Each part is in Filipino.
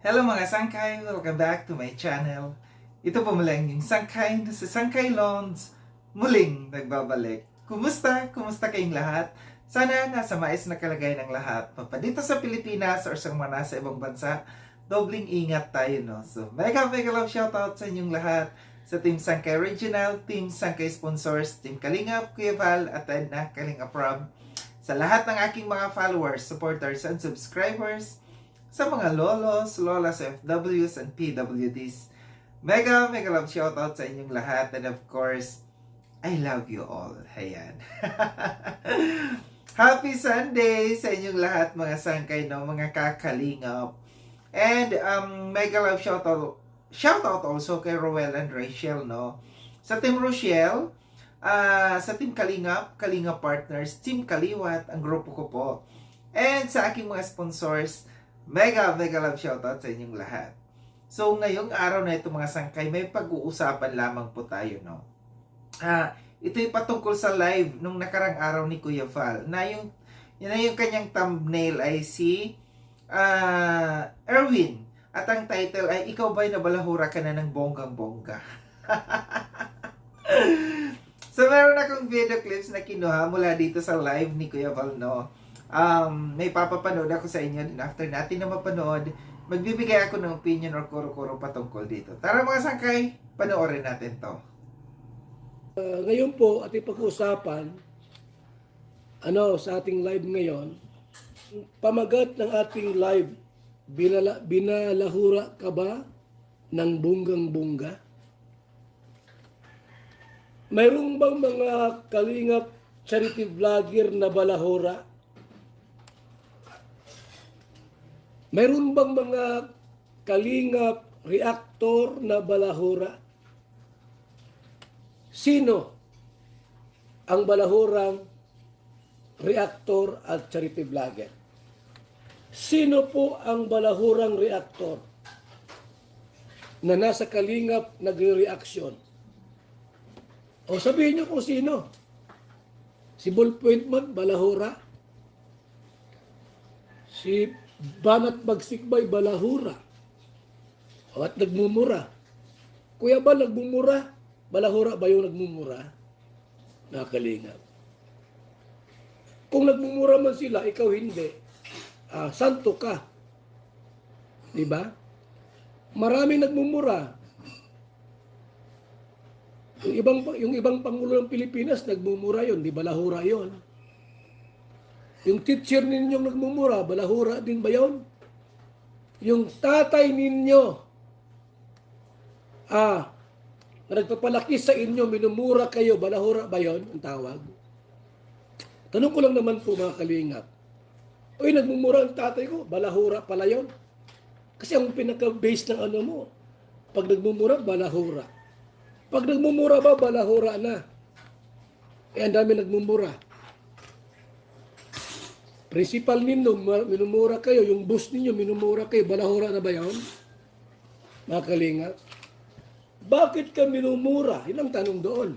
Hello mga sangkay! Welcome back to my channel. Ito po muling yung sangkay na sa Sangkay Lawns muling nagbabalik. Kumusta? Kumusta kayong lahat? Sana nasa mais na kalagayan ng lahat. Papadito sa Pilipinas or sa mga nasa ibang bansa, dobling ingat tayo, no? So, mega love shoutout sa inyong lahat. Sa Team Sangkay Regional, Team Sangkay Sponsors, Team Kalingap, Kuya Val, at Edna, Kalingap Rob. Sa lahat ng aking mga followers, supporters, and subscribers, sa mga lolos, lolas, FWs, and PWDs. Mega love shoutout sa inyong lahat. And of course, I love you all. Ayan. Happy Sunday sa inyong lahat, mga sangkay, no? Mga kakalingap. And mega love shoutout also kay Roel and Rachel, no? Sa Team Rochelle, sa Team Kalingap, Kalingap Partners, Team Kaliwat, ang grupo ko po. And sa aking mga sponsors, mega love shoutout sa inyong lahat. So, ngayong araw na ito mga sangkay, may pag-uusapan lamang po tayo, no? Ito'y patungkol sa live nung nakarang araw ni Kuya Val, na yung kanyang thumbnail ay si Erwin. At ang title ay, Ikaw ba'y nabalahura ka na ng bonggang-bongga? So, meron akong video clips na kinuha mula dito sa live ni Kuya Val, no? May papapanood ako sa inyo, and after natin na mapanood, magbibigay ako ng opinion or kuro-kuro patungkol dito. Tara mga sangkay, panoorin natin to. Ngayon po, ating pag-uusapan, sa ating live ngayon, pamagat ng ating live, binalahura ka ba ng bunggang-bungga? Mayroon bang mga kalingap charity vlogger na balahura? Mayroon bang mga kalingap reactor na balahura? Sino ang balahurang reactor at charity vlogger? Sino po ang balahurang reactor na nasa kalingap nagre-reaction? O sabihin niyo kung sino. Si Ballpoint Man, balahura. Si Banat Bagsikbay, balahura. O at nagmumura. Kuya ba nagmumura? Balahura ba yung nagmumura? Nakalingap. Kung nagmumura man sila, ikaw hindi. Santo ka. Diba? Maraming nagmumura. Yung ibang pangulo ng Pilipinas, nagmumura yun. Di balahura yun. Yung teacher ninyong nagmumura, balahura din ba yun? Yung tatay ninyo, na nagpapalaki sa inyo, minumura kayo, balahura ba yun? Ang tawag. Tanong ko lang naman po mga kalingap. Uy, nagmumura ang tatay ko, balahura pala yun. Kasi ang pinaka-base ng mo, pag nagmumura, balahura. Pag nagmumura ba, balahura na. Ang dami nagmumura. Principal ninyo, minumura kayo. Yung boss ninyo, minumura kayo. Balahura na ba yun? Mga kalingap. Bakit ka minumura? Yun ang tanong doon.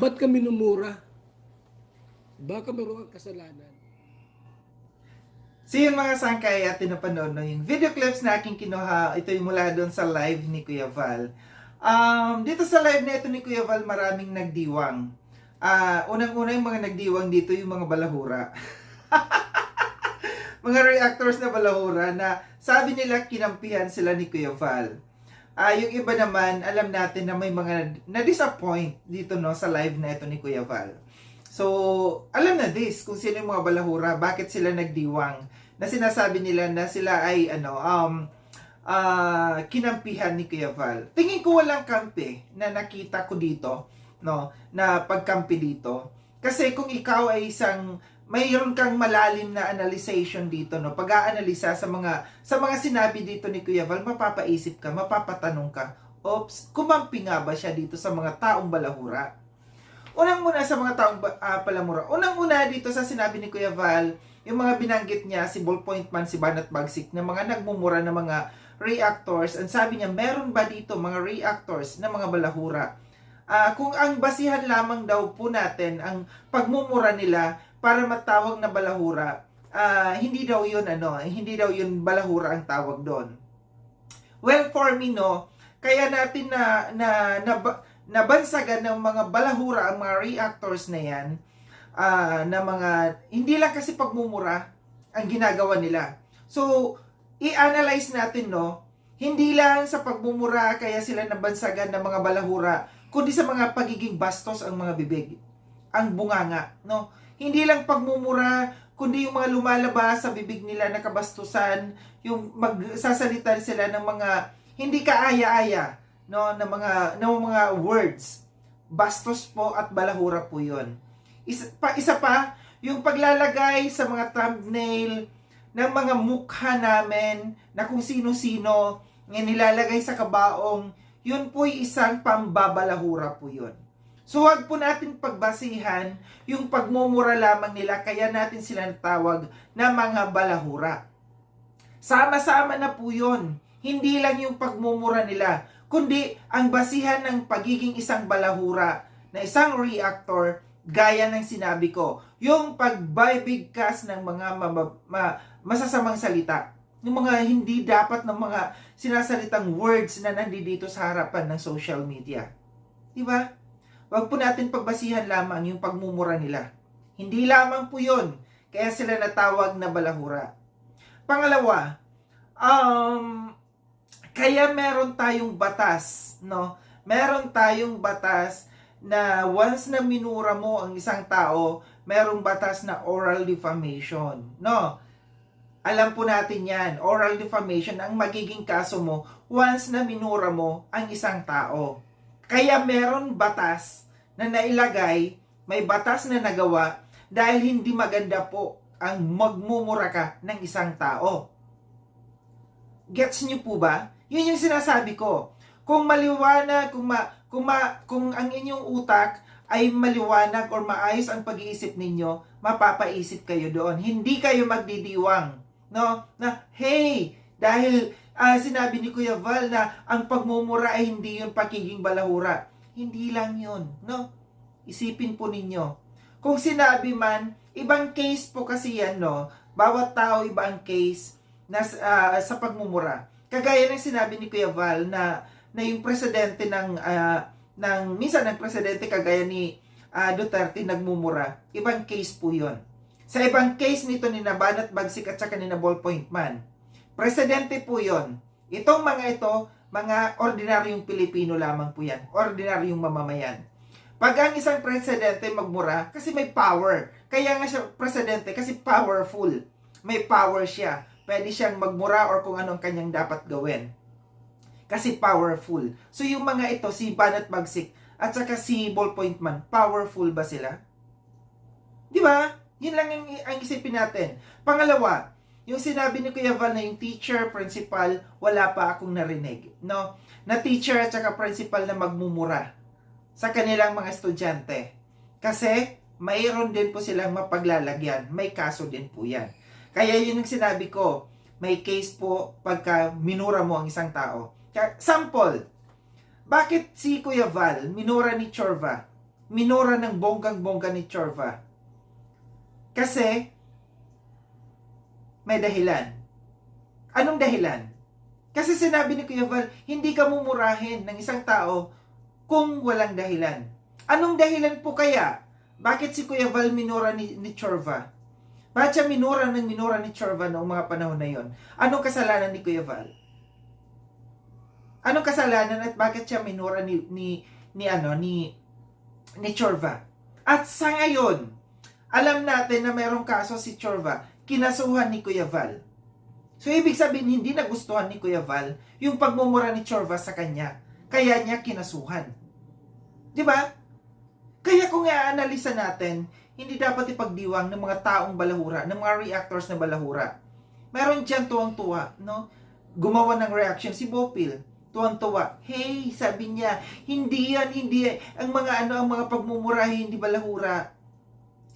Ba't ka minumura? Baka mayroong kasalanan. So yung mga sangkay at tinapanood, no, yung video clips na aking kinuha, ito yung mula doon sa live ni Kuya Val. Dito sa live na ito ni Kuya Val, maraming nagdiwang. Unang-una yung mga nagdiwang dito, yung mga balahura. Mga reactors na balahura na sabi nila kinampihan sila ni Kuya Val. Yung iba naman, alam natin na may mga na-disappoint dito, no, sa live na ito ni Kuya Val. So, alam na this, kung sino yung mga balahura, bakit sila nagdiwang, na sinasabi nila na sila ay, kinampihan ni Kuya Val. Tingin ko walang kampi na nakita ko dito, no, na pagkampi dito. Kasi kung ikaw ay mayroon kang malalim na analyzation dito, no, pag-aanalisa sa mga sinabi dito ni Kuya Val, mapapaisip ka, mapapatanong ka, oops, kumampi nga ba siya dito sa mga taong balahura? Unang-una sa mga taong palamura. Unang-una dito sa sinabi ni Kuya Val, yung mga binanggit niya, si Ballpoint Man, si Banat Bagsik, na mga nagmumura na mga reactors. And sabi niya, meron ba dito mga reactors na mga balahura? Kung ang basihan lamang daw po natin, ang pagmumura nila para matawag na balahura, hindi daw yun balahura ang tawag doon. Well, for me, no, kaya natin nabansagan ng mga balahura ang mga reactors na yan, na mga, hindi lang kasi pagmumura ang ginagawa nila. So, i-analyze natin, no, hindi lang sa pagmumura kaya sila nabansagan ng mga balahura, kundi sa mga pagiging bastos ang mga bibig, ang bunganga, no. Hindi lang pagmumura, kundi yung mga lumalabas sa bibig nila na kabastusan, yung magsasalita sila ng mga hindi kaaya-aya, no, ng mga words. Bastos po at balahura po 'yon. Isa pa, yung paglalagay sa mga thumbnail ng mga mukha namin na kung sino-sino ng nilalagay sa kabaong, yun po'y isang pambabalahura po 'yon. So, wag po natin pagbasihan yung pagmumura lamang nila, kaya natin sila natawag na mga balahura. Sama-sama na po yun. Hindi lang yung pagmumura nila, kundi ang basihan ng pagiging isang balahura na isang reactor, gaya ng sinabi ko, yung pagbibigkas ng mga masasamang salita, yung mga hindi dapat ng mga sinasalitang words na nandito sa harapan ng social media. Diba? Wag po natin pagbasihan lamang yung pagmumura nila. Hindi lamang po yun, kaya sila natawag na balahura. Pangalawa, kaya meron tayong batas, no? Meron tayong batas na once na minura mo ang isang tao, merong batas na oral defamation, no? Alam po natin yan, oral defamation ang magiging kaso mo once na minura mo ang isang tao. Kaya meron batas na nailagay, may batas na nagawa dahil hindi maganda po ang magmumura ka ng isang tao. Gets niyo po ba? Yun yung sinasabi ko. Kung maliwanag, kung ang inyong utak ay maliwanag or maayos ang pag-iisip ninyo, mapapaisip kayo doon. Hindi kayo magdidiwang, no? Na, hey, dahil sinabi ni Kuya Val na ang pagmumura ay hindi yung pagiging balahura. Hindi lang yun, no? Isipin po ninyo. Kung sinabi man, ibang case po kasi yan, no? Bawat tao iba ang case na, sa pagmumura. Kagaya ng sinabi ni Kuya Val na yung presidente minsan ng presidente kagaya ni Duterte nagmumura. Ibang case po yun. Sa ibang case nito ni Banat Bagsik at saka ni Ballpoint Man, presidente po yon. Itong mga ito, mga ordinaryong Pilipino lamang po yan. Ordinaryong mamamayan. Pag ang isang presidente magmura, kasi may power. Kaya nga siya presidente, kasi powerful. May power siya. Pwede siyang magmura or kung anong kanyang dapat gawin. Kasi powerful. So yung mga ito, si Banat Bagsik at saka si Ballpoint Man, powerful ba sila? Di ba? Yun lang ang isipin natin. Pangalawa, yung sinabi ni Kuya Val na yung teacher, principal, wala pa akong narinig. No? Na teacher at saka principal na magmumura sa kanilang mga estudyante. Kasi mayroon din po silang mapaglalagyan. May kaso din po yan. Kaya yun yung sinabi ko, may case po pagka minura mo ang isang tao. Sample, bakit si Kuya Val minura ni Chorva? Minura ng bonggang-bongga ni Chorva? Kasi may dahilan. Anong dahilan? Kasi sinabi ni Kuya Val, hindi ka mumurahin ng isang tao kung walang dahilan. Anong dahilan po kaya? Bakit si Kuya Val minura ni Chorva? Bakit siya minura ni Chorva noong mga panahon na yon? Anong kasalanan ni Kuya Val? Anong kasalanan at bakit siya minura ni Chorva? At sa ngayon, alam natin na mayroong kaso si Chorva, kinasuhan ni Kuya Val. So, ibig sabihin, hindi nagustuhan ni Kuya Val yung pagmumura ni Chorva sa kanya. Kaya niya kinasuhan. Di ba? Kaya kung i-analisa natin, hindi dapat ipagdiwang ng mga taong balahura, ng mga reactors na balahura. Meron dyan tuwang-tuwa, no? Gumawa ng reaction si Bopil. Tuwang-tuwa. Hey, sabi niya, hindi yan. Ang mga pagmumura, hindi balahura.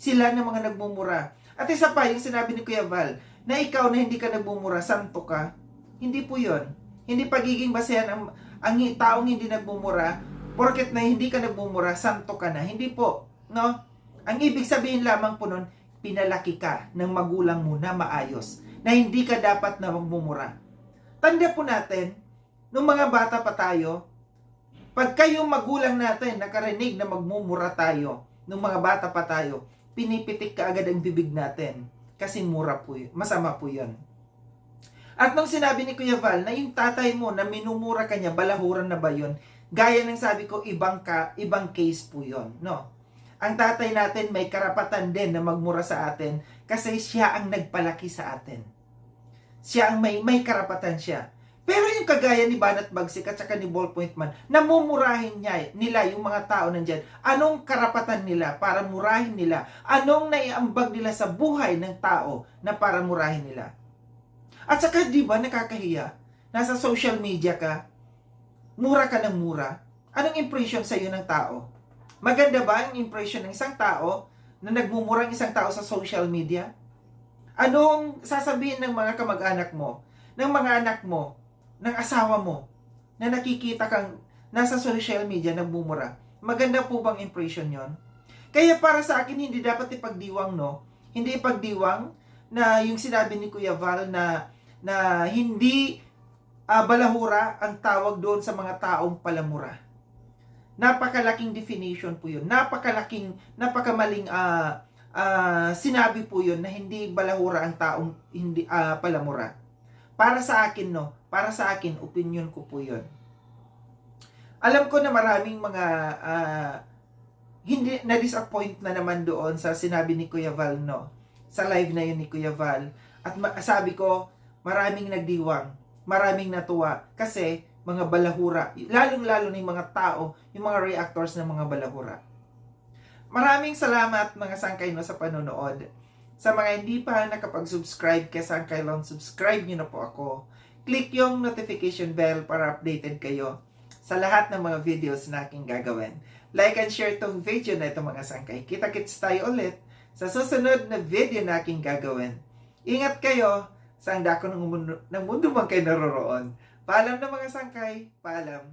Sila na mga nagmumura. At isa pa, yung sinabi ni Kuya Val, na ikaw na hindi ka nagmumura, santo ka. Hindi po yun. Hindi pagiging basehan ang taong hindi nagmumura, porket na hindi ka nagmumura, santo ka na. Hindi po. No? Ang ibig sabihin lamang po nun, pinalaki ka ng magulang mo na maayos, na hindi ka dapat na magmumura. Tanda po natin, nung mga bata pa tayo, pag kayong magulang natin nakarinig na magmumura tayo, nung mga bata pa tayo, pinipitik ka agad ang bibig natin. Kasi mura po yun, masama po yun. At nung sinabi ni Kuya Val na yung tatay mo na minumura ka niya, balahuran na ba yun? Gaya ng sabi ko, ibang case po yun. No? Ang tatay natin may karapatan din na magmura sa atin kasi siya ang nagpalaki sa atin. Siya ang may karapatan siya. Pero yung kagaya ni Banat Bagsik at saka ni Ballpoint Man, namumurahin nila yung mga tao nandyan. Anong karapatan nila para murahin nila? Anong naiambag nila sa buhay ng tao na para murahin nila? At saka di ba nakakahiya? Nasa social media ka, mura ka ng mura. Anong impression sa iyo ng tao? Maganda ba ang impression ng isang tao na nagmumura ang isang tao sa social media? Anong sasabihin ng mga kamag-anak mo, ng mga anak mo, ng asawa mo, na nakikita kang nasa social media nagmumura? Maganda po bang impression yon? Kaya para sa akin, hindi dapat ipagdiwang, no? Hindi ipagdiwang na yung sinabi ni Kuya Val na hindi balahura ang tawag doon sa mga taong palamura. Napakalaking definition po yun. Napakamaling sinabi po yun na hindi balahura ang taong hindi palamura. Para sa akin, no? Para sa akin, opinion ko po yun. Alam ko na maraming mga hindi na-disappoint na naman doon sa sinabi ni Kuya Val, no? Sa live na yun ni Kuya Val. At sabi ko, maraming nagdiwang, maraming natuwa kasi mga balahura, lalong-lalo na yung mga tao, yung mga reactors ng mga balahura. Maraming salamat mga sangkayno sa panonood. Sa mga hindi pa nakapag-subscribe kay Sangkaylon, subscribe nyo na po ako. Click yung notification bell para updated kayo sa lahat ng mga videos na aking gagawin. Like and share tong video na ito mga sangkay. Kita-kits tayo ulit sa susunod na video na aking gagawin. Ingat kayo sa ang dako ng mundo man kayo naroroon. Paalam na mga sangkay. Paalam.